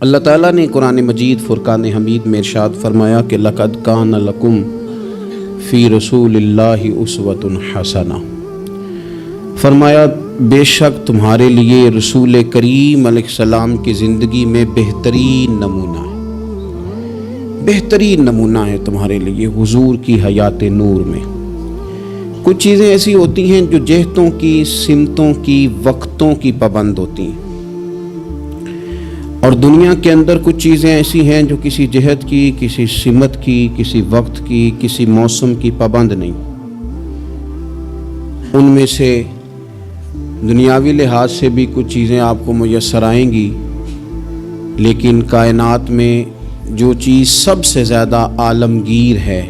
اللہ تعالیٰ نے قرآن مجید فرقان حمید میں ارشاد فرمایا کہ لقد کان لکم فی رسول اللہ اسوۃ حسنہ، فرمایا بے شک تمہارے لیے رسول کریم علیہ السلام کی زندگی میں بہترین نمونہ ہے، بہترین نمونہ ہے تمہارے لیے حضور کی حیات نور میں۔ کچھ چیزیں ایسی ہوتی ہیں جو جہتوں کی، سمتوں کی، وقتوں کی پابند ہوتی ہیں، اور دنیا کے اندر کچھ چیزیں ایسی ہیں جو کسی جہت کی، کسی سمت کی، کسی وقت کی، کسی موسم کی پابند نہیں۔ ان میں سے دنیاوی لحاظ سے بھی کچھ چیزیں آپ کو میسر آئیں گی، لیکن کائنات میں جو چیز سب سے زیادہ عالمگیر ہے،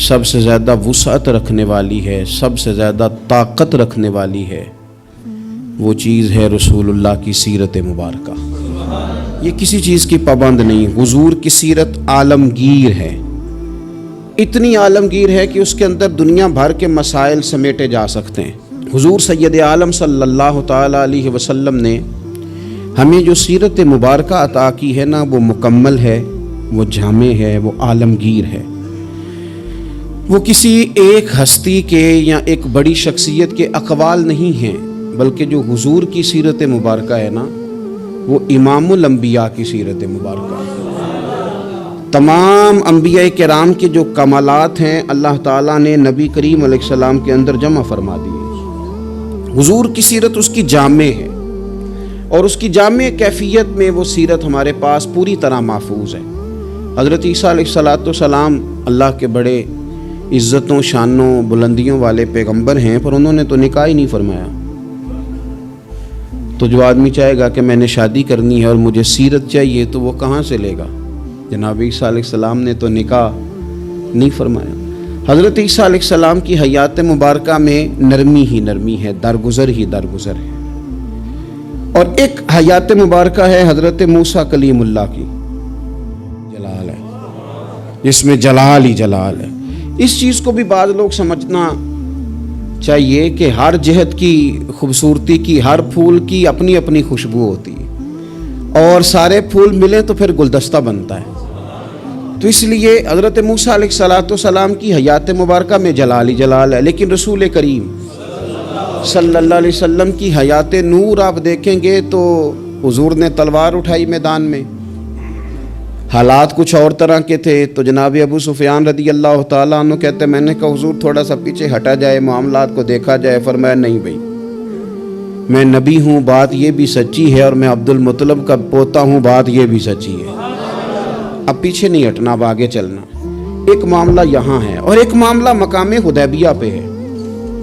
سب سے زیادہ وسعت رکھنے والی ہے، سب سے زیادہ طاقت رکھنے والی ہے، وہ چیز ہے رسول اللہ کی سیرت مبارکہ۔ یہ کسی چیز کی پابند نہیں، حضور کی سیرت عالمگیر ہے، اتنی عالمگیر ہے کہ اس کے اندر دنیا بھر کے مسائل سمیٹے جا سکتے ہیں۔ حضور سید عالم صلی اللہ تعالی علیہ وسلم نے ہمیں جو سیرت مبارکہ عطا کی ہے نا، وہ مکمل ہے، وہ جامع ہے، وہ عالمگیر ہے۔ وہ کسی ایک ہستی کے یا ایک بڑی شخصیت کے اقوال نہیں ہیں، بلکہ جو حضور کی سیرت مبارکہ ہے نا، وہ امام الانبیاء کی سیرت مبارکہ ہے۔ تمام انبیاء کرام کے جو کمالات ہیں اللہ تعالیٰ نے نبی کریم علیہ السلام کے اندر جمع فرما دیے۔ حضور کی سیرت اس کی جامع ہے، اور اس کی جامع کیفیت میں وہ سیرت ہمارے پاس پوری طرح محفوظ ہے۔ حضرت عیسیٰ علیہ السلام اللہ کے بڑے عزتوں، شانوں، بلندیوں والے پیغمبر ہیں، پر انہوں نے تو نکاح ہی نہیں فرمایا۔ تو جو آدمی چاہے گا کہ میں نے شادی کرنی ہے اور مجھے سیرت چاہیے، تو وہ کہاں سے لے گا؟ جناب عیسیٰ علیہ السلام نے تو نکاح نہیں فرمایا۔ حضرت عیسیٰ علیہ السلام کی حیات مبارکہ میں نرمی ہی نرمی ہے، درگزر ہی درگزر ہے۔ اور ایک حیات مبارکہ ہے حضرت موسیٰ کلیم اللہ کی، جلال ہے، جس میں جلال ہی جلال ہے۔ اس چیز کو بھی بعض لوگ سمجھنا چاہیے کہ ہر جہت کی خوبصورتی کی، ہر پھول کی اپنی اپنی خوشبو ہوتی ہے، اور سارے پھول ملے تو پھر گلدستہ بنتا ہے۔ تو اس لیے حضرت موسیٰ علیہ السلام کی حیات مبارکہ میں جلال ہی جلال ہے، لیکن رسول کریم صلی اللہ علیہ وسلم کی حیات نور آپ دیکھیں گے تو حضور نے تلوار اٹھائی میدان میں، حالات کچھ اور طرح کے تھے، تو جناب ابو سفیان رضی اللہ تعالیٰ عنہ کہتے میں نے کہا حضور تھوڑا سا پیچھے ہٹا جائے، معاملات کو دیکھا جائے۔ فرمایا نہیں بھائی، میں نبی ہوں، بات یہ بھی سچی ہے، اور میں عبد المطلب کا پوتا ہوں، بات یہ بھی سچی ہے۔ اب پیچھے نہیں ہٹنا، اب آگے چلنا۔ ایک معاملہ یہاں ہے، اور ایک معاملہ مقام حدیبیہ پہ ہے۔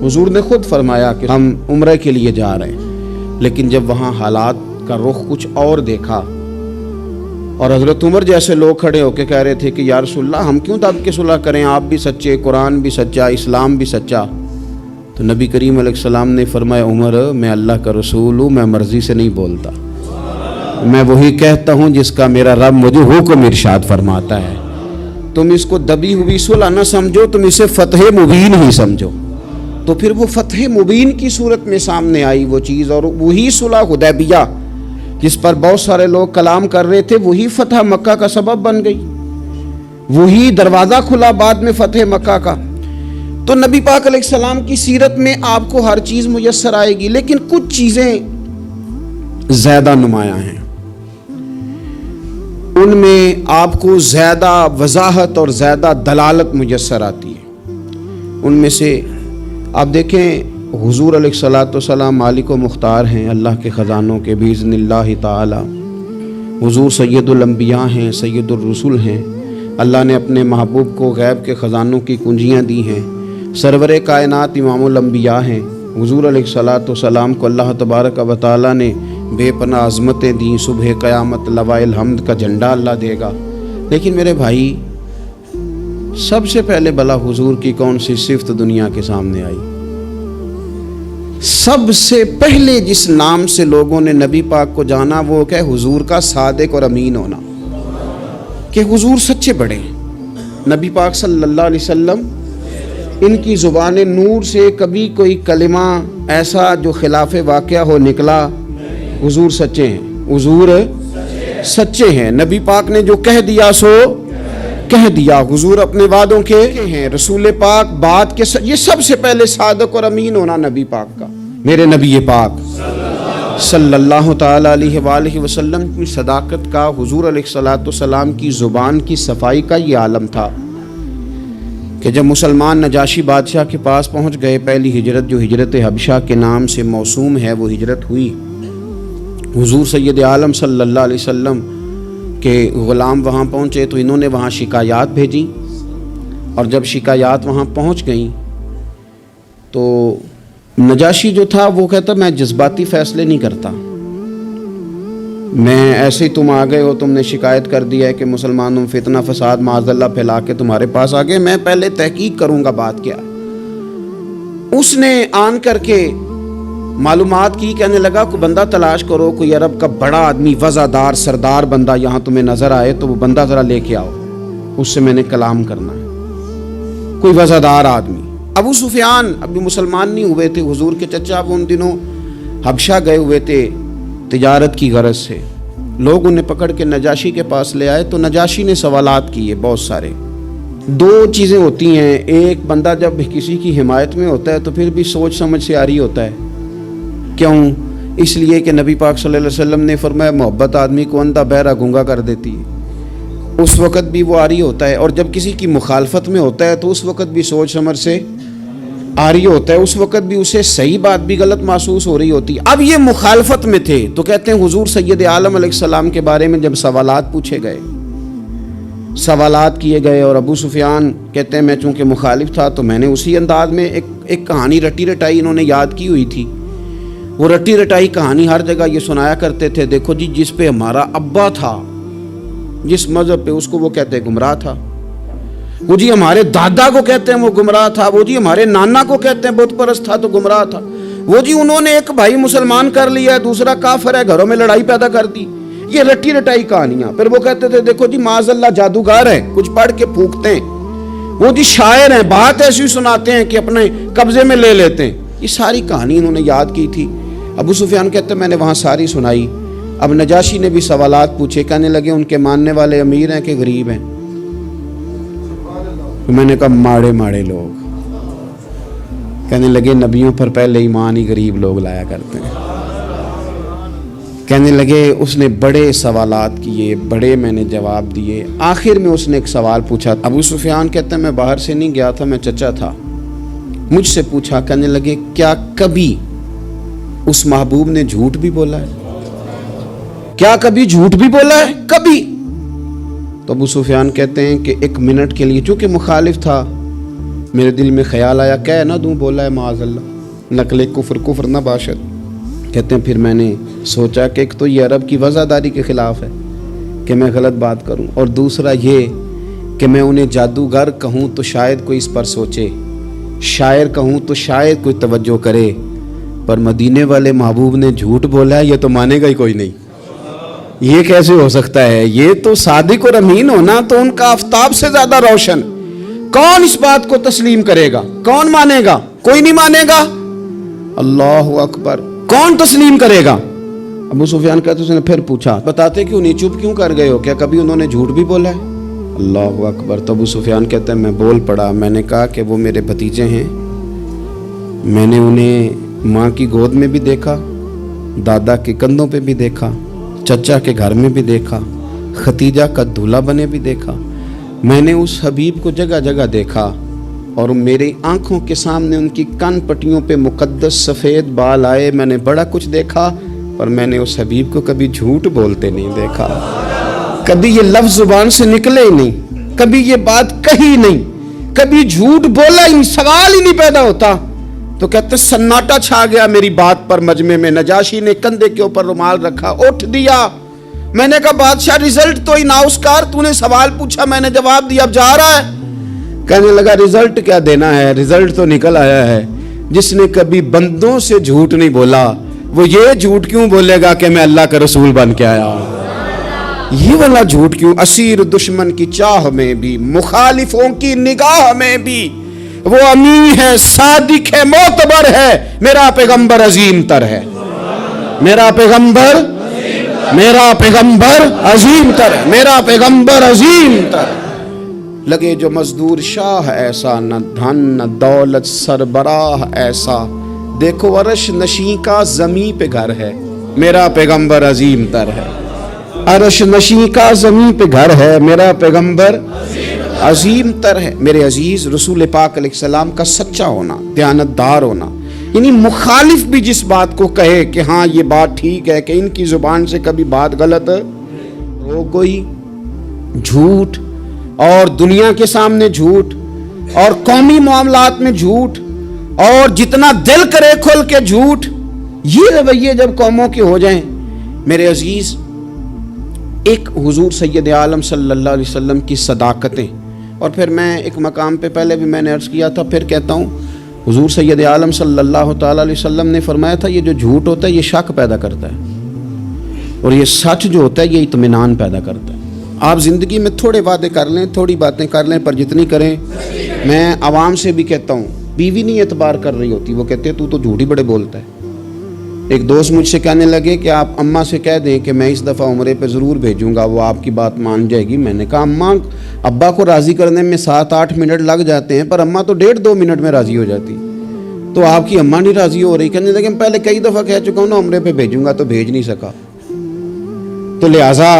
حضور نے خود فرمایا کہ ہم عمرہ کے لیے جا رہے ہیں، لیکن جب وہاں حالات کا رخ کچھ اور دیکھا، اور حضرت عمر جیسے لوگ کھڑے ہو کے کہہ رہے تھے کہ یا رسول اللہ ہم کیوں دب کے صلح کریں، آپ بھی سچے، قرآن بھی سچا، اسلام بھی سچا، تو نبی کریم علیہ السلام نے فرمایا عمر میں اللہ کا رسول ہوں، میں مرضی سے نہیں بولتا، میں وہی کہتا ہوں جس کا میرا رب مجھے حکم ارشاد فرماتا ہے۔ تم اس کو دبی ہوئی صلح نہ سمجھو، تم اسے فتح مبین ہی سمجھو۔ تو پھر وہ فتح مبین کی صورت میں سامنے آئی وہ چیز، اور وہی صلح حدیبیہ جس پر بہت سارے لوگ کلام کر رہے تھے، وہی فتح مکہ کا سبب بن گئی، وہی دروازہ کھلا بعد میں فتح مکہ کا۔ تو نبی پاک علیہ السلام کی سیرت میں آپ کو ہر چیز میسر آئے گی، لیکن کچھ چیزیں زیادہ نمایاں ہیں، ان میں آپ کو زیادہ وضاحت اور زیادہ دلالت میسر آتی ہے۔ ان میں سے آپ دیکھیں حضور علیہ السلام مالک و مختار ہیں اللہ کے خزانوں کے باذن اللہ تعالی۔ حضور سید الانبیاء ہیں، سید الرسل ہیں، اللہ نے اپنے محبوب کو غیب کے خزانوں کی کنجیاں دی ہیں۔ سرور کائنات امام الانبیاء ہیں۔ حضور علیہ السلام کو اللہ تبارک و تعالی نے بے پناہ عظمتیں دیں، صبح قیامت لواء الحمد کا جھنڈا اللہ دے گا۔ لیکن میرے بھائی، سب سے پہلے بلا حضور کی کون سی صفت دنیا کے سامنے آئی؟ سب سے پہلے جس نام سے لوگوں نے نبی پاک کو جانا، وہ کہ حضور کا صادق اور امین ہونا، کہ حضور سچے بڑے ہیں۔ نبی پاک صلی اللہ علیہ وسلم، ان کی زبان نور سے کبھی کوئی کلمہ ایسا جو خلاف واقعہ ہو نکلا، حضور سچے ہیں، حضور سچے ہیں، نبی پاک نے جو کہہ دیا سو کہہ دیا، حضور اپنے وعدوں کے ہیں، رسول پاک بات کے یہ سب سے پہلے صادق اور امین ہونا نبی پاک کا، میرے نبی پاک صلی اللہ تعالی علیہ وآلہ وسلم کی صداقت کا، حضور علیہ الصلوۃ والسلام کی زبان کی صفائی کا یہ عالم تھا کہ جب مسلمان نجاشی بادشاہ کے پاس پہنچ گئے، پہلی ہجرت جو ہجرت حبشہ کے نام سے موسوم ہے وہ ہجرت ہوئی، حضور سید عالم صلی اللہ علیہ وسلم کے غلام وہاں پہنچے تو انہوں نے وہاں شکایات بھیجی، اور جب شکایات وہاں پہنچ گئیں تو نجاشی جو تھا وہ کہتا میں جذباتی فیصلے نہیں کرتا، میں ایسے ہی تم آ گئے ہو، تم نے شکایت کر دیا ہے کہ مسلمانوں فتنہ فساد معاذ اللہ پھیلا کے تمہارے پاس آ گئے، میں پہلے تحقیق کروں گا بات کیا۔ اس نے آن کر کے معلومات کی، کہنے لگا کوئی بندہ تلاش کرو، کوئی عرب کا بڑا آدمی وزادار سردار بندہ یہاں تمہیں نظر آئے تو وہ بندہ ذرا لے کے آؤ، اس سے میں نے کلام کرنا ہے، کوئی وزادار آدمی۔ ابو سفیان ابھی مسلمان نہیں ہوئے تھے، حضور کے چچا وہ ان دنوں حبشہ گئے ہوئے تھے تجارت کی غرض سے، لوگ انہیں پکڑ کے نجاشی کے پاس لے آئے تو نجاشی نے سوالات کیے بہت سارے۔ دو چیزیں ہوتی ہیں، ایک بندہ جب کسی کی حمایت میں ہوتا ہے تو پھر بھی سوچ سمجھ سے عاری ہوتا ہے، کیوں؟ اس لیے کہ نبی پاک صلی اللہ علیہ وسلم نے فرمایا محبت آدمی کو اندھا بہرا گونگا کر دیتی ہے، اس وقت بھی وہ عاری ہوتا ہے، اور جب کسی کی مخالفت میں ہوتا ہے تو اس وقت بھی سوچ سمجھ سے عاری ہوتا ہے، اس وقت بھی اسے صحیح بات بھی غلط محسوس ہو رہی ہوتی۔ اب یہ مخالفت میں تھے تو کہتے ہیں حضور سید عالم علیہ السلام کے بارے میں جب سوالات پوچھے گئے، سوالات کیے گئے، اور ابو سفیان کہتے ہیں میں چونکہ مخالف تھا تو میں نے اسی انداز میں ایک کہانی رٹی رٹائی انہوں نے یاد کی ہوئی تھی، وہ رٹی رٹائی کہانی ہر جگہ یہ سنایا کرتے تھے، دیکھو جی جس پہ ہمارا ابا تھا، جس مذہب پہ، اس کو وہ کہتے ہیں گمراہ تھا، وہ جی ہمارے دادا کو کہتے ہیں وہ گمراہ تھا، وہ جی ہمارے نانا کو کہتے ہیں بت پرست تھا تو گمراہ تھا، وہ جی انہوں نے ایک بھائی مسلمان کر لیا ہے، دوسرا کافر ہے، گھروں میں لڑائی پیدا کر دی، یہ رٹی رٹائی کہانیاں۔ پھر وہ کہتے تھے دیکھو جی معاذ اللہ جادوگر ہے، کچھ پڑھ کے پھونکتے ہیں، وہ جی شاعر ہیں، بات ایسی سناتے ہیں کہ اپنے قبضے میں لے لیتے ہیں، یہ ساری کہانی انہوں نے یاد کی تھی۔ ابو سفیان کہتے ہیں میں نے وہاں ساری سنائی۔ اب نجاشی نے بھی سوالات پوچھے، کہنے لگے ان کے ماننے والے امیر ہیں کہ غریب ہیں؟ میں نے کہا ماڑے ماڑے لوگ۔ کہنے لگے نبیوں پر پہلے ایمان ہی غریب لوگ لایا کرتے ہیں۔ کہنے لگے اس نے بڑے سوالات کیے، بڑے میں نے جواب دیے، آخر میں اس نے ایک سوال پوچھا۔ ابو سفیان کہتے ہیں میں باہر سے نہیں گیا تھا، میں چچا تھا، مجھ سے پوچھا، کہنے لگے کیا کبھی اس محبوب نے جھوٹ بھی بولا ہے؟ کیا کبھی جھوٹ بھی بولا ہے؟ کبھی؟ تو ابو سفیان کہتے ہیں کہ ایک منٹ کے لیے چونکہ مخالف تھا، میرے دل میں خیال آیا کہہ نہ دوں بولا ہے معاذ اللہ، نقل کفر نہ باشد۔ کہتے ہیں پھر میں نے سوچا کہ ایک تو یہ عرب کی وزاداری کے خلاف ہے کہ میں غلط بات کروں، اور دوسرا یہ کہ میں انہیں جادوگر کہوں تو شاید کوئی اس پر سوچے، شاعر کہوں تو شاید کوئی توجہ کرے، پر مدینے والے محبوب نے جھوٹ بولا ہے یہ تو مانے گا ہی کوئی نہیں، یہ کیسے ہو سکتا ہے؟ یہ تو صادق اور امین ہونا تو ان کا آفتاب سے زیادہ روشن، کون اس بات کو تسلیم کرے گا؟ کون مانے گا؟ کوئی نہیں مانے گا۔ اللہ اکبر، کون تسلیم کرے گا؟ ابو سفیان کہتے اس نے پھر پوچھا بتاتے کیوں نہیں، چپ کیوں کر گئے ہو، کیا کبھی انہوں نے جھوٹ بھی بولا ہے؟ اللہ اکبر۔ تو ابو سفیان کہتے ہیں میں بول پڑا، میں نے کہا کہ وہ میرے بھتیجے ہیں، میں نے انہیں ماں کی گود میں بھی دیکھا، دادا کے کندھوں پہ بھی دیکھا، چچا کے گھر میں بھی دیکھا، ختیجہ کا دولہا بنے بھی دیکھا، میں نے اس حبیب کو جگہ جگہ دیکھا، اور میری آنکھوں کے سامنے ان کی کان پٹیوں پہ مقدس سفید بال آئے، میں نے بڑا کچھ دیکھا، پر میں نے اس حبیب کو کبھی جھوٹ بولتے نہیں دیکھا، کبھی یہ لفظ زبان سے نکلے ہی نہیں، کبھی یہ بات کہی نہیں، کبھی جھوٹ بولا ہی نہیں، سوال ہی نہیں پیدا ہوتا۔ تو کہتے سناٹا چھا گیا میری بات پر مجمع میں، نجاشی نے کندھے کے اوپر رومال رکھا، اٹھ دیا۔ میں نے کہا بادشاہ رزلٹ تو ہی ناؤسکار، تو نے سوال پوچھا میں نے جواب دیا، اب جا رہا ہے؟ کہنے لگا رزلٹ کیا دینا ہے، رزلٹ تو نکل آیا ہے، جس نے کبھی بندوں سے جھوٹ نہیں بولا وہ یہ جھوٹ کیوں بولے گا کہ میں اللہ کا رسول بن کے آیا؟ یہ والا جھوٹ کیوں؟ اسیر دشمن کی چاہ میں بھی، مخالفوں کی نگاہ میں بھی وہ امین ہے، صادق ہے، معتبر ہے، میرا پیغمبر عظیم تر ہے، میرا پیغمبر میرا پیغمبر عظیم تر ہے، میرا پیغمبر عظیم تر ہے۔ لگے جو مزدور شاہ ایسا، نہ دھن نہ دولت سربراہ ایسا، دیکھو عرش نشین کا زمین پہ گھر ہے، میرا پیغمبر عظیم تر ہے۔ عرش نشین کا زمین پہ گھر ہے، میرا پیغمبر عظیم تر ہے۔ میرے عزیز، رسول پاک علیہ السلام کا سچا ہونا، دیانتدار ہونا، یعنی مخالف بھی جس بات کو کہے کہ ہاں یہ بات ٹھیک ہے، کہ ان کی زبان سے کبھی بات غلط ہو گئی، جھوٹ، اور دنیا کے سامنے جھوٹ، اور قومی معاملات میں جھوٹ، اور جتنا دل کرے کھل کے جھوٹ، یہ رویے جب قوموں کے ہو جائیں، میرے عزیز، ایک حضور سید عالم صلی اللہ علیہ وسلم کی صداقتیں، اور پھر میں ایک مقام پہ پہلے بھی میں نے عرض کیا تھا، پھر کہتا ہوں، حضور سید عالم صلی اللہ تعالیٰ علیہ وسلم نے فرمایا تھا یہ جو جھوٹ ہوتا ہے یہ شک پیدا کرتا ہے، اور یہ سچ جو ہوتا ہے یہ اطمینان پیدا کرتا ہے۔ آپ زندگی میں تھوڑے وعدے کر لیں، تھوڑی باتیں کر لیں، پر جتنی کریں، میں عوام سے بھی کہتا ہوں، بیوی نہیں اعتبار کر رہی ہوتی، وہ کہتے ہیں تو جھوٹ ہی بڑے بولتا ہے۔ ایک دوست مجھ سے کہنے لگے کہ آپ اماں سے کہہ دیں کہ میں اس دفعہ عمرے پہ ضرور بھیجوں گا، وہ آپ کی بات مان جائے گی۔ میں نے کہا اماں ابا کو راضی کرنے میں 7-8 منٹ لگ جاتے ہیں، پر اماں تو 1.5-2 منٹ میں راضی ہو جاتی، تو آپ کی اماں نہیں راضی ہو رہی۔ کہنے لگے پہلے کئی دفعہ کہہ چکا ہوں نا عمرے پہ بھیجوں گا، تو بھیج نہیں سکا، تو لہٰذا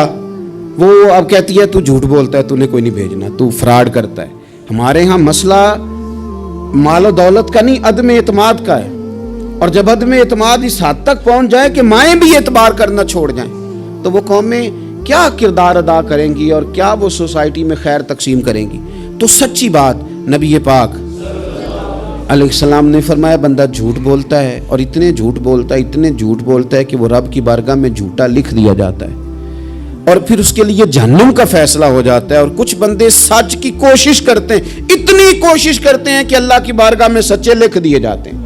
وہ اب کہتی ہے تو جھوٹ بولتا ہے، تو نے کوئی نہیں بھیجنا، تو فراڈ کرتا ہے۔ ہمارے ہاں مسئلہ مال و دولت کا نہیں، عدم اعتماد کا ہے، اور جب عدم اعتماد اس حد تک پہنچ جائے کہ مائیں بھی اعتبار کرنا چھوڑ جائیں، تو وہ قومیں کیا کردار ادا کریں گی، اور کیا وہ سوسائٹی میں خیر تقسیم کریں گی؟ تو سچی بات، نبی پاک علیہ السلام نے فرمایا بندہ جھوٹ بولتا ہے، اور اتنے جھوٹ بولتا ہے کہ وہ رب کی بارگاہ میں جھوٹا لکھ دیا جاتا ہے، اور پھر اس کے لیے جہنم کا فیصلہ ہو جاتا ہے۔ اور کچھ بندے سچ کی کوشش کرتے ہیں، اتنی کوشش کرتے ہیں کہ اللہ کی بارگاہ میں سچے لکھ دیے جاتے ہیں،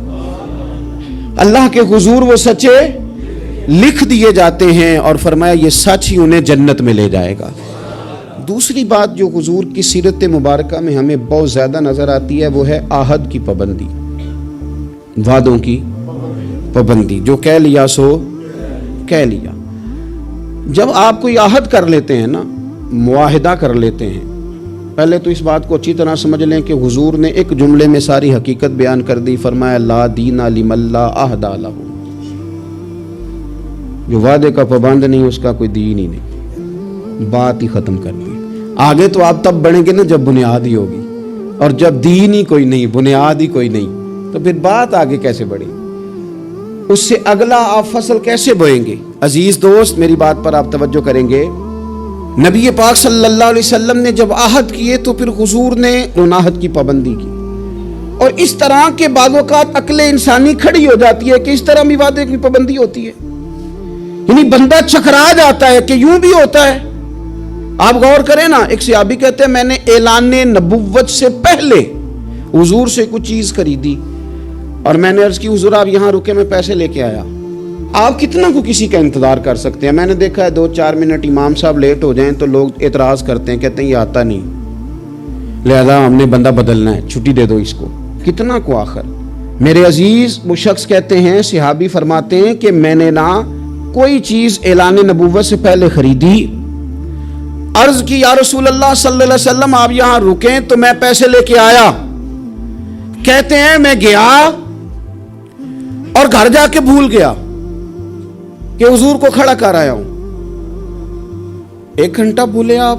اللہ کے حضور وہ سچے لکھ دیے جاتے ہیں، اور فرمایا یہ سچ ہی انہیں جنت میں لے جائے گا۔ دوسری بات جو حضور کی سیرت مبارکہ میں ہمیں بہت زیادہ نظر آتی ہے، وہ ہے عہد کی پابندی، وعدوں کی پابندی، جو کہہ لیا سو کہہ لیا۔ جب آپ کوئی عہد کر لیتے ہیں نا، معاہدہ کر لیتے ہیں، پہلے تو اس بات کو اچھی طرح سمجھ لیں کہ حضور نے ایک جملے میں ساری حقیقت بیان کر دی، فرمایا لا دین لمن لا عہد لہ، جو وعدے کا پابند نہیں اس کا کوئی دین ہی نہیں، بات ہی ختم کر دی۔ آگے تو آپ تب بڑھیں گے نا جب بنیاد ہی ہوگی، اور جب دین ہی کوئی نہیں، بنیاد ہی کوئی نہیں، تو پھر بات آگے کیسے بڑھے؟ اس سے اگلا آپ فصل کیسے بوئیں گے؟ عزیز دوست، میری بات پر آپ توجہ کریں گے، نبی پاک صلی اللہ علیہ وسلم نے جب عہد کیے تو پھر حضور نے ان عہد کی پابندی کی، اور اس طرح کے بعض اوقات عقل انسانی کھڑی ہو جاتی ہے کہ اس طرح بھی وعدے کی پابندی ہوتی ہے، یعنی بندہ چکرا جاتا ہے کہ یوں بھی ہوتا ہے۔ آپ غور کریں نا، ایک صحابی کہتے ہیں میں نے اعلان نبوت سے پہلے حضور سے کچھ چیز خریدی، اور میں نے عرض کی حضور آپ یہاں رکے، میں پیسے لے کے آیا۔ آپ کتنا کو کسی کا انتظار کر سکتے ہیں؟ میں نے دیکھا ہے 2-4 منٹ امام صاحب لیٹ ہو جائیں تو لوگ اعتراض کرتے ہیں، کہتے ہیں یہ آتا نہیں، لہذا ہم نے بندہ بدلنا ہے، چھٹی دے دو اس کو۔ کتنا کو آخر؟ میرے عزیز، وہ شخص کہتے ہیں، صحابی فرماتے ہیں کہ میں نے نہ کوئی چیز اعلان نبوت سے پہلے خریدی، عرض کی یا رسول اللہ صلی اللہ علیہ وسلم آپ یہاں رکیں تو میں پیسے لے کے آیا، کہتے ہیں میں گیا اور گھر جا کے بھول گیا کہ حضور کو کھڑا کر آیا ہوں۔ 1 گھنٹہ بھولے آپ،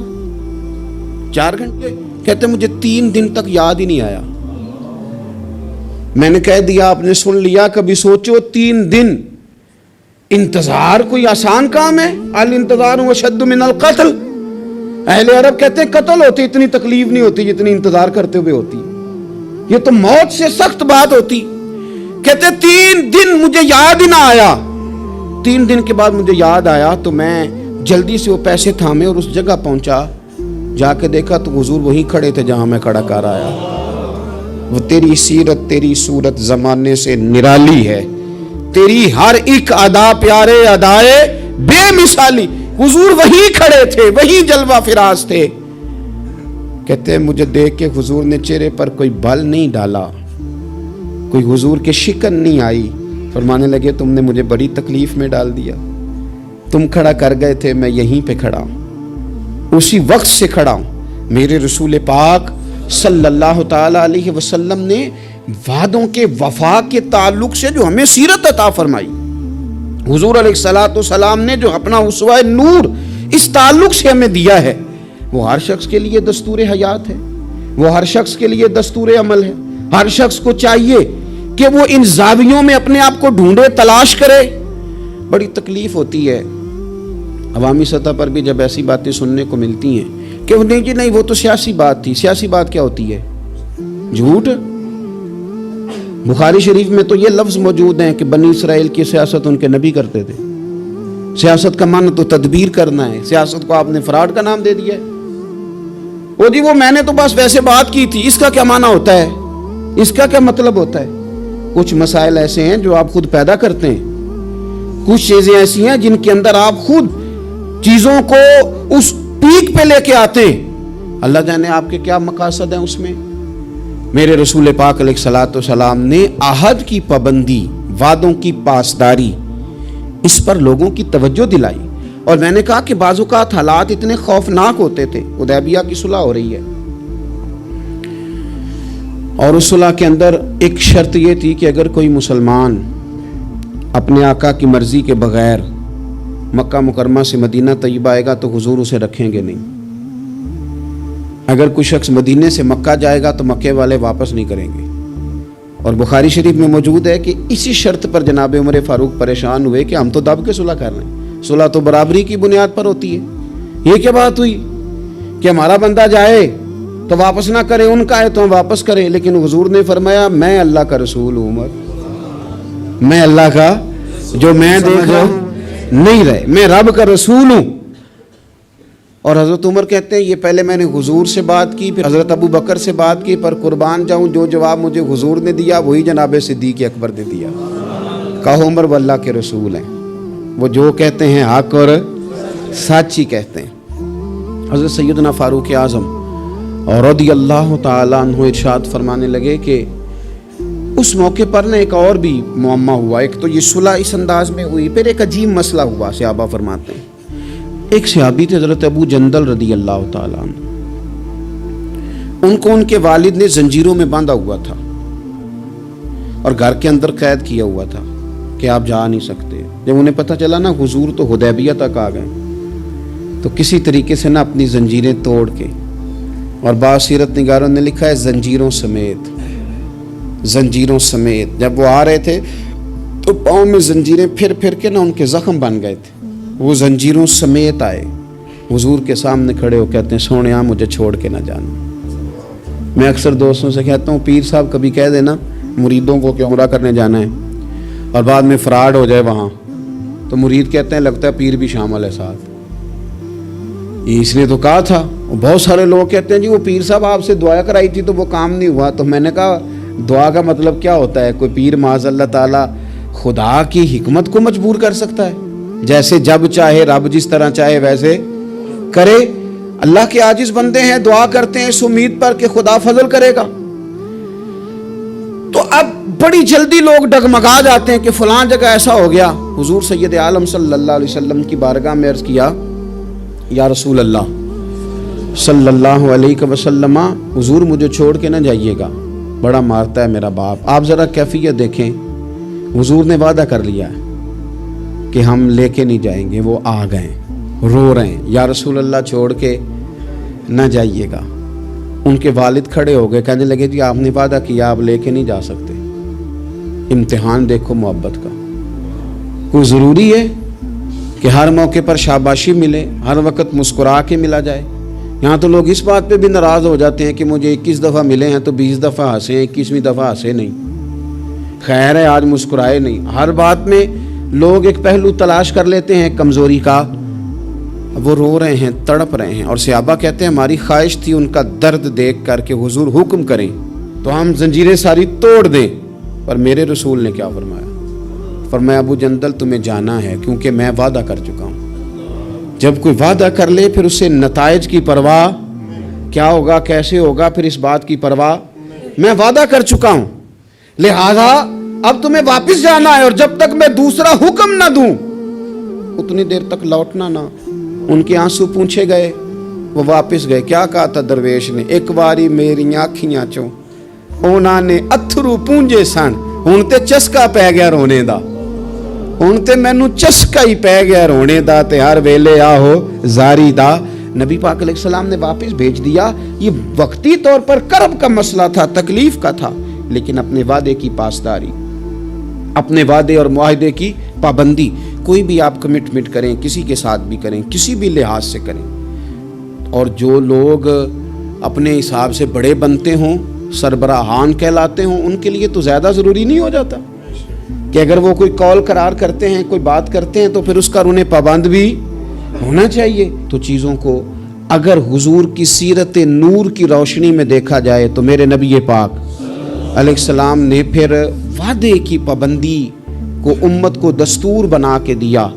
4 گھنٹے؟ کہتے مجھے 3 دن تک یاد ہی نہیں آیا۔ میں نے کہہ دیا آپ نے سن لیا، کبھی سوچو 3 دن انتظار کوئی آسان کام ہے؟ الانتظار اشد من القتل، اہل عرب کہتے ہیں قتل ہوتی اتنی تکلیف نہیں ہوتی جتنی انتظار کرتے ہوئے ہوتی، یہ تو موت سے سخت بات ہوتی۔ کہتے 3 دن مجھے یاد ہی نہ آیا، 3 دن کے بعد مجھے یاد آیا تو میں جلدی سے وہ پیسے تھامے اور اس جگہ پہنچا، جا کے دیکھا تو حضور وہیں کھڑے تھے جہاں میں کھڑا کر آیا۔ وہ تیری سیرت تیری صورت زمانے سے نرالی ہے، تیری ہر ایک ادا پیارے ادائے بے مثالی، حضور وہیں کھڑے تھے، وہیں جلوہ فراز تھے۔ کہتے ہیں مجھے دیکھ کے حضور نے چہرے پر کوئی بل نہیں ڈالا، کوئی حضور کے شکن نہیں آئی، فرمانے لگے تم نے مجھے بڑی تکلیف میں ڈال دیا، تم کھڑا کر گئے تھے، میں یہیں پہ کھڑا ہوں، اسی وقت سے کھڑا ہوں۔ میرے رسول پاک صلی اللہ تعالی علیہ وسلم نے وعدوں کے وفا کے تعلق سے جو ہمیں سیرت عطا فرمائی، حضور علیہ الصلوۃ والسلام نے جو اپنا اسوہ نور اس تعلق سے ہمیں دیا ہے، وہ ہر شخص کے لیے دستور حیات ہے، وہ ہر شخص کے لیے دستور عمل ہے۔ ہر شخص کو چاہیے کہ وہ ان زاویوں میں اپنے آپ کو ڈھونڈے، تلاش کرے۔ بڑی تکلیف ہوتی ہے عوامی سطح پر بھی جب ایسی باتیں سننے کو ملتی ہیں کہ نہیں جی نہیں وہ تو سیاسی بات تھی۔ سیاسی بات کیا ہوتی ہے؟ جھوٹ۔ بخاری شریف میں تو یہ لفظ موجود ہیں کہ بنی اسرائیل کی سیاست ان کے نبی کرتے تھے۔ سیاست کا معنی تو تدبیر کرنا ہے، سیاست کو آپ نے فراڈ کا نام دے دیا ہے۔ وہ جی وہ میں نے تو بس ویسے بات کی تھی، اس کا کیا معنی ہوتا ہے؟ اس کا کیا مطلب ہوتا ہے؟ کچھ مسائل ایسے ہیں جو آپ خود پیدا کرتے ہیں، کچھ چیزیں ایسی ہیں جن کے اندر آپ خود چیزوں کو اس پیک پہ لے کے آتے ہیں۔ اللہ جانے آپ کے کیا مقاصد ہیں اس میں۔ میرے رسول پاک علیہ الصلوۃ والسلام نے عہد کی پابندی، وعدوں کی پاسداری، اس پر لوگوں کی توجہ دلائی۔ اور میں نے کہا کہ بعض اوقات حالات اتنے خوفناک ہوتے تھے۔ حدیبیہ کی صلح ہو رہی ہے اور اس صلح کے اندر ایک شرط یہ تھی کہ اگر کوئی مسلمان اپنے آقا کی مرضی کے بغیر مکہ مکرمہ سے مدینہ طیبہ آئے گا تو حضور اسے رکھیں گے نہیں۔ اگر کوئی شخص مدینے سے مکہ جائے گا تو مکے والے واپس نہیں کریں گے۔ اور بخاری شریف میں موجود ہے کہ اسی شرط پر جناب عمر فاروق پریشان ہوئے کہ ہم تو دب کے صلح کر رہے ہیں، صلح تو برابری کی بنیاد پر ہوتی ہے، یہ کیا بات ہوئی کہ ہمارا بندہ جائے تو واپس نہ کرے، ان کا ہے تو ہم واپس کریں۔ لیکن حضور نے فرمایا میں اللہ کا رسول ہوں، عمر میں اللہ کا، جو میں دیکھا نہیں رہے، میں رب کا رسول ہوں۔ اور حضرت عمر کہتے ہیں یہ پہلے میں نے حضور سے بات کی، پھر حضرت ابو بکر سے بات کی، پر قربان جاؤں جو جواب مجھے حضور نے دیا وہی جناب صدیق اکبر نے دیا۔ کہو عمر وہ اللہ کے رسول ہیں، وہ جو کہتے ہیں حق اور سچ ہی کہتے ہیں۔ حضرت سیدنا فاروق اعظم اور رضی اللہ تعالیٰ عنہ ارشاد فرمانے لگے کہ اس موقع پر نہ ایک اور بھی معمہ ہوا۔ ایک تو یہ صلح اس انداز میں ہوئی، پھر ایک عجیب مسئلہ ہوا۔ صحابہ فرماتے ہیں ایک صحابی تھے حضرت ابو جندل رضی اللہ تعالیٰ عنہ، ان کو ان کے والد نے زنجیروں میں باندھا ہوا تھا اور گھر کے اندر قید کیا ہوا تھا کہ آپ جا نہیں سکتے۔ جب انہیں پتہ چلا نا حضور تو حدیبیہ تک آ گئے، تو کسی طریقے سے نا اپنی زنجیریں توڑ کے، اور بعض سیرت نگاروں نے لکھا ہے زنجیروں سمیت، زنجیروں سمیت جب وہ آ رہے تھے تو پاؤں میں زنجیریں پھر پھر کے نا ان کے زخم بن گئے تھے، وہ زنجیروں سمیت آئے حضور کے سامنے کھڑے ہو، کہتے ہیں سونیا مجھے چھوڑ کے نہ جانا۔ میں اکثر دوستوں سے کہتا ہوں پیر صاحب کبھی کہہ دینا مریدوں کو کہ عمرہ کرنے جانا ہے اور بعد میں فراڈ ہو جائے وہاں، تو مرید کہتے ہیں لگتا ہے پیر بھی شامل ہے ساتھ، اس نے تو کہا تھا۔ بہت سارے لوگ کہتے ہیں جی وہ پیر صاحب آپ سے دعا کرائی تھی تو وہ کام نہیں ہوا۔ تو میں نے کہا دعا کا مطلب کیا ہوتا ہے؟ کوئی پیر معاذ اللہ تعالیٰ خدا کی حکمت کو مجبور کر سکتا ہے؟ جیسے جب چاہے رب جس طرح چاہے ویسے کرے۔ اللہ کے عاجز بندے ہیں، دعا کرتے ہیں اس امید پر کہ خدا فضل کرے گا۔ تو اب بڑی جلدی لوگ ڈگمگا جاتے ہیں کہ فلاں جگہ ایسا ہو گیا۔ حضور سید عالم صلی اللہ علیہ وسلم کی بارگاہ میں عرض کیا یا رسول اللہ صلی اللہ علیہ وسلم، حضور مجھے چھوڑ کے نہ جائیے گا، بڑا مارتا ہے میرا باپ۔ آپ ذرا کیفیت دیکھیں، حضور نے وعدہ کر لیا ہے کہ ہم لے کے نہیں جائیں گے، وہ آ گئے رو رہے ہیں، یا رسول اللہ چھوڑ کے نہ جائیے گا۔ ان کے والد کھڑے ہو گئے، کہنے لگے جی آپ نے وعدہ کیا، آپ لے کے نہیں جا سکتے۔ امتحان دیکھو محبت کا۔ کوئی ضروری ہے کہ ہر موقع پر شاباشی ملے، ہر وقت مسکرا کے ملا جائے؟ یہاں تو لوگ اس بات پہ بھی ناراض ہو جاتے ہیں کہ مجھے 21 دفعہ ملے ہیں تو 20 دفعہ ہنسے، 21ویں دفعہ ہنسے نہیں، خیر ہے آج مسکرائے نہیں۔ ہر بات میں لوگ ایک پہلو تلاش کر لیتے ہیں کمزوری کا۔ وہ رو رہے ہیں، تڑپ رہے ہیں، اور صحابہ کہتے ہیں ہماری خواہش تھی ان کا درد دیکھ کر کے حضور حکم کریں تو ہم زنجیریں ساری توڑ دیں، پر میرے رسول نے کیا فرمایا؟ فرمایا ابو جندل تمہیں جانا ہے کیونکہ میں وعدہ کر چکا ہوں۔ جب کوئی وعدہ کر لے پھر اس سے نتائج کی پرواہ، کیا ہوگا کیسے ہوگا، پھر اس بات کی پرواہ، میں وعدہ کر چکا ہوں، لہذا اب تمہیں واپس جانا ہے، اور جب تک میں دوسرا حکم نہ دوں اتنی دیر تک لوٹنا نہ. ان کے آنسو پوچھے گئے, وہ واپس گئے. کیا کہا تھا درویش نے؟ ایک باری میری آنکھیاں چوں انہاں نے اتھرو پونجے سن, ہن تے چسکا پی گیا رونے دا, ہن تے مینوں چسکا ہی پی گیا رونے دا, تے ہر ویلے آہو زاری دا. نبی پاک علیہ السلام نے واپس بھیج دیا. یہ وقتی طور پر کرب کا مسئلہ تھا, تکلیف کا تھا, لیکن اپنے وعدے کی پاسداری, اپنے وعدے اور معاہدے کی پابندی. کوئی بھی آپ کمٹمنٹ کریں, کسی کے ساتھ بھی کریں, کسی بھی لحاظ سے کریں, اور جو لوگ اپنے حساب سے بڑے بنتے ہوں, سربراہان کہلاتے ہوں, ان کے لیے تو زیادہ ضروری نہیں ہو جاتا کہ اگر وہ کوئی کال قرار کرتے ہیں, کوئی بات کرتے ہیں, تو پھر اس کا انہیں پابند بھی ہونا چاہیے. تو چیزوں کو اگر حضور کی سیرت نور کی روشنی میں دیکھا جائے تو میرے نبی پاک علیہ السلام نے پھر وعدے کی پابندی کو امت کو دستور بنا کے دیا.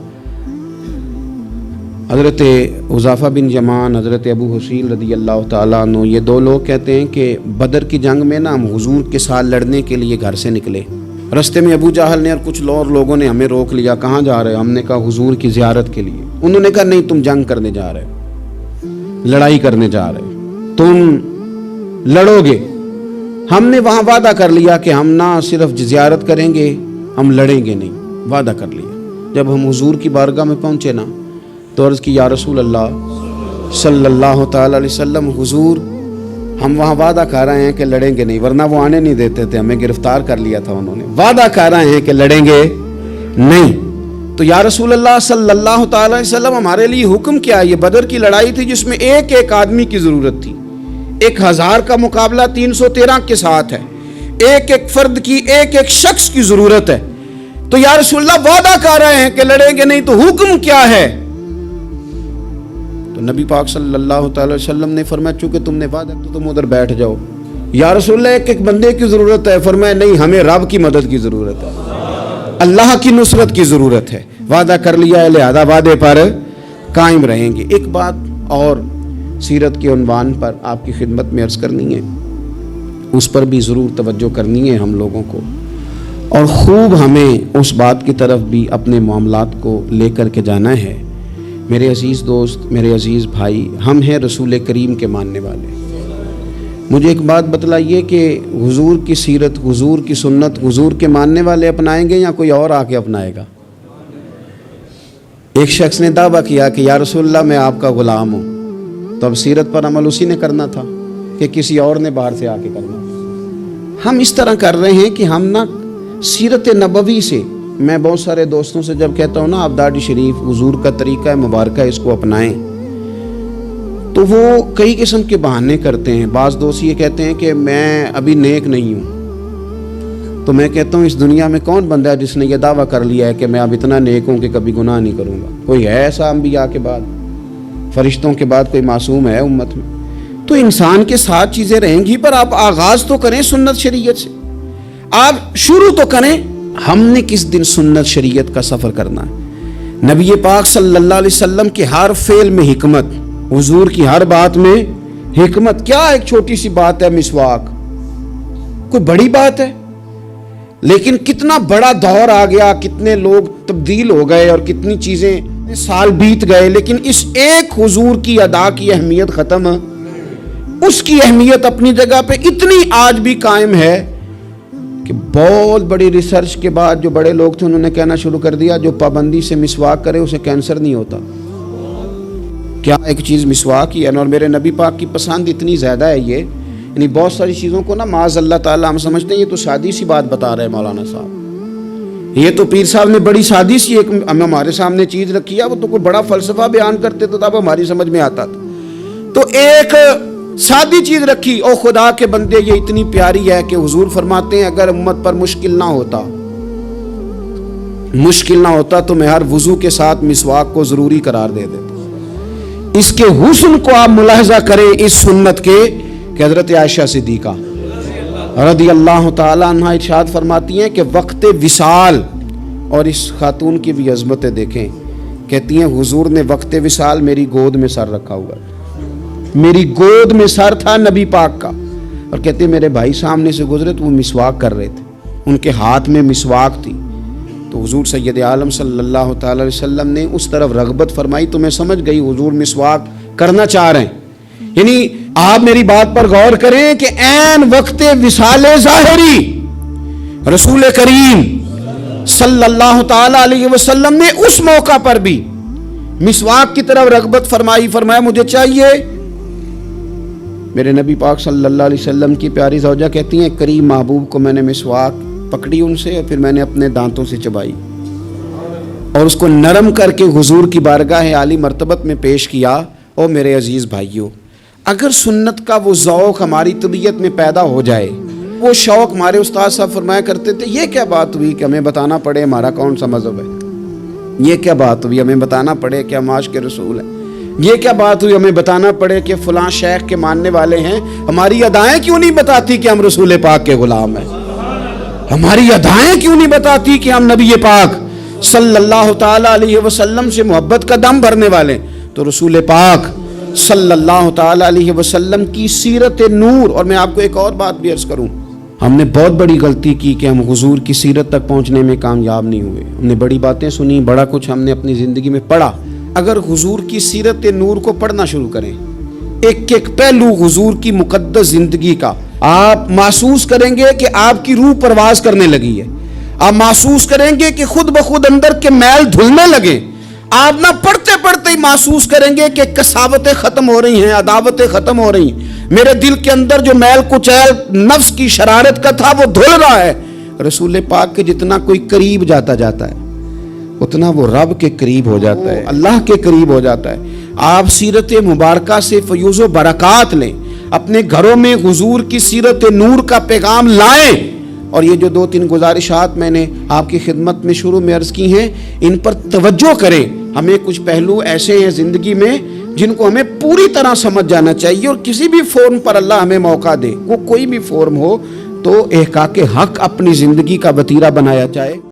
حضرت حذیفہ بن یمان, حضرت ابو حسین رضی اللہ تعالیٰ عنہ, یہ دو لوگ کہتے ہیں کہ بدر کی جنگ میں نا ہم حضور کے ساتھ لڑنے کے لیے گھر سے نکلے. رستے میں ابو جہل نے اور کچھ اور لوگوں نے ہمیں روک لیا. کہاں جا رہے؟ ہم نے کہا حضور کی زیارت کے لیے. انہوں نے کہا نہیں, تم جنگ کرنے جا رہے, لڑائی کرنے جا رہے, تم لڑو گے. ہم نے وہاں وعدہ کر لیا کہ ہم نہ صرف زیارت کریں گے, ہم لڑیں گے نہیں, وعدہ کر لیا. جب ہم حضور کی بارگاہ میں پہنچے نا تو عرض کی یا رسول اللہ صلی اللہ تعالی علیہ وسلم, حضور ہم وہاں وعدہ کر رہے ہیں کہ لڑیں گے نہیں, ورنہ وہ آنے نہیں دیتے تھے, ہمیں گرفتار کر لیا تھا انہوں نے. وعدہ کر رہے ہیں کہ لڑیں گے نہیں. تو یا رسول اللہ صلی اللہ تعالی علیہ وسلم, ہمارے لیے حکم کیا؟ یہ بدر کی لڑائی تھی جس میں ایک ایک آدمی کی ضرورت تھی. 1000 کا مقابلہ 313 کے ساتھ ہے, ایک ایک فرد کی, ایک ایک شخص کی ضرورت ہے. تو یا رسول اللہ وعدہ کر رہے ہیں کہ لڑیں گے نہیں, تو حکم کیا ہے؟ تو نبی پاک صلی اللہ تعالی وسلم نے فرمایا چونکہ تم نے وعدہ تو تم ادھر بیٹھ جاؤ. یا رسول اللہ ایک ایک بندے کی ضرورت ہے. فرمایا نہیں, ہمیں رب کی مدد کی ضرورت ہے, اللہ کی نصرت کی ضرورت ہے. وعدہ کر لیا ہے, لہذا وعدے پر قائم رہیں گے. ایک بات اور سیرت کے عنوان پر آپ کی خدمت میں عرض کرنی ہے, اس پر بھی ضرور توجہ کرنی ہے ہم لوگوں کو, اور خوب ہمیں اس بات کی طرف بھی اپنے معاملات کو لے کر کے جانا ہے. میرے عزیز دوست, میرے عزیز بھائی, ہم ہیں رسول کریم کے ماننے والے. مجھے ایک بات بتلائیے کہ حضور کی سیرت, حضور کی سنت, حضور کے ماننے والے اپنائیں گے یا کوئی اور آ کے اپنائے گا؟ ایک شخص نے دعویٰ کیا کہ یا رسول اللہ میں آپ کا غلام ہوں, تو اب سیرت پر عمل اسی نے کرنا تھا کہ کسی اور نے باہر سے آ کے کرنا. ہم اس طرح کر رہے ہیں کہ ہم نا سیرت نبوی سے, میں بہت سارے دوستوں سے جب کہتا ہوں نا آپ داڑھی شریف حضور کا طریقہ مبارکہ اس کو اپنائیں, تو وہ کئی قسم کے بہانے کرتے ہیں. بعض دوست یہ کہتے ہیں کہ میں ابھی نیک نہیں ہوں. تو میں کہتا ہوں اس دنیا میں کون بندہ ہے جس نے یہ دعویٰ کر لیا ہے کہ میں اب اتنا نیک ہوں کہ کبھی گناہ نہیں کروں گا؟ کوئی ہے ایسا انبیاء کے بعد, فرشتوں کے بعد کوئی معصوم ہے امت میں؟ تو انسان کے ساتھ چیزیں رہیں گی, پر آپ آغاز تو کریں سنت شریعت سے, آپ شروع تو کریں. ہم نے کس دن سنت شریعت کا سفر کرنا ہے؟ نبی پاک صلی اللہ علیہ وسلم کے ہر فعل میں حکمت, حضور کی ہر بات میں حکمت. کیا ایک چھوٹی سی بات ہے مسواک, کوئی بڑی بات ہے؟ لیکن کتنا بڑا دور آ گیا, کتنے لوگ تبدیل ہو گئے اور کتنی چیزیں, سال بیت گئے, لیکن اس ایک حضور کی ادا کی اہمیت ختم, اس کی اہمیت اپنی جگہ پہ اتنی آج بھی قائم ہے کہ بہت بڑی ریسرچ کے بعد جو بڑے لوگ تھے انہوں نے کہنا شروع کر دیا جو پابندی سے مسواک کرے اسے کینسر نہیں ہوتا. کیا ایک چیز مسواک ہی ہے, اور میرے نبی پاک کی پسند اتنی زیادہ ہے یہ, یعنی بہت ساری چیزوں کو نا معاذ اللہ تعالیٰ ہم سمجھتے ہیں یہ تو سادی سی بات بتا رہے ہیں مولانا صاحب, یہ تو پیر صاحب نے بڑی سادی سی ایک ہمارے سامنے چیز رکھی ہے, وہ تو کوئی بڑا فلسفہ بیان کرتے تو تب ہماری سمجھ میں آتا تھا. تو ایک سادی چیز رکھی, او خدا کے بندے یہ اتنی پیاری ہے کہ حضور فرماتے ہیں اگر امت پر مشکل نہ ہوتا تو میں ہر وضو کے ساتھ مسواک کو ضروری قرار دے دیتا. اس کے حسن کو آپ ملاحظہ کریں اس سنت کے کہ حضرت عائشہ صدیقہ رضی اللہ تعالی عنہ ارشاد فرماتی ہیں کہ وقت وصال, اور اس خاتون کی بھی عظمتیں دیکھیں, کہتی ہیں حضور نے وقت وصال میری گود میں سر رکھا ہوا, میری گود میں سر تھا نبی پاک کا, اور کہتے ہیں میرے بھائی سامنے سے گزرے تو وہ مسواک کر رہے تھے, ان کے ہاتھ میں مسواک تھی, تو حضور سید عالم صلی اللہ تعالی علیہ وسلم نے اس طرف رغبت فرمائی تو میں سمجھ گئی حضور مسواک کرنا چاہ رہے ہیں. یعنی آپ میری بات پر غور کریں کہ عین وقت وصال ظاہری رسول کریم صلی اللہ تعالی علیہ وسلم نے اس موقع پر بھی مسواک کی طرف رغبت فرمائی. فرمایا مجھے چاہیے. میرے نبی پاک صلی اللہ علیہ وسلم کی پیاری زوجہ کہتی ہیں کریم محبوب کو میں نے مسواک پکڑی ان سے اور پھر میں نے اپنے دانتوں سے چبائی اور اس کو نرم کر کے حضور کی بارگاہ عالی مرتبت میں پیش کیا. او میرے عزیز بھائیوں، اگر سنت کا وہ ذوق ہماری طبیعت میں پیدا ہو جائے، وہ شوق، ہمارے استاد صاحب فرمایا کرتے تھے یہ کیا بات ہوئی کہ ہمیں بتانا پڑے ہمارا کون سا مذہب ہے، یہ کیا بات ہوئی ہمیں بتانا پڑے کہ ہم عاشق رسول ہیں، یہ کیا بات ہوئی ہمیں بتانا پڑے کہ فلاں شیخ کے ماننے والے ہیں. ہماری ادائیں کیوں نہیں بتاتی کہ ہم رسول پاک کے غلام ہیں؟ ہماری ادائیں کیوں نہیں بتاتی کہ ہم نبی پاک صلی اللہ تعالی علیہ وسلم سے محبت کا دم بھرنے والے ہیں؟ تو رسول پاک صلی اللہ تعالی علیہ وسلم کی سیرت نور. اور میں آپ کو ایک اور بات بھی عرض کروں، ہم نے بہت بڑی غلطی کی کہ ہم حضور کی سیرت تک پہنچنے میں کامیاب نہیں ہوئے. ہم نے بڑی باتیں سنی، بڑا کچھ ہم نے اپنی زندگی میں پڑھا. اگر حضور کی سیرت نور کو پڑھنا شروع کریں، ایک ایک پہلو حضور کی مقدس زندگی کا، آپ محسوس کریں گے کہ آپ کی روح پرواز کرنے لگی ہے. آپ محسوس کریں گے کہ خود بخود اندر کے میل دھلنے لگے. آپ نہ پڑھتے پڑھتے ہی محسوس کریں گے کہ کساوتیں ختم ہو رہی ہیں، عداوتیں ختم ہو رہی ہیں. میرے دل کے اندر جو میل کچیل نفس کی شرارت کا تھا وہ دھل رہا ہے. رسول پاک کے جتنا کوئی قریب جاتا ہے اتنا وہ رب کے قریب ہو جاتا ہے، اللہ کے قریب ہو جاتا ہے. آپ سیرت مبارکہ سے فیوز و برکات لیں، اپنے گھروں میں حضور کی سیرت نور کا پیغام لائیں. اور یہ جو 2-3 گزارشات میں نے آپ کی خدمت میں شروع میں عرض کی ہیں، ان پر توجہ کریں. ہمیں کچھ پہلو ایسے ہیں زندگی میں جن کو ہمیں پوری طرح سمجھ جانا چاہیے، اور کسی بھی فورم پر اللہ ہمیں موقع دے، وہ کوئی بھی فورم ہو، تو احقاق حق اپنی زندگی کا وتیرہ بنایا جائے.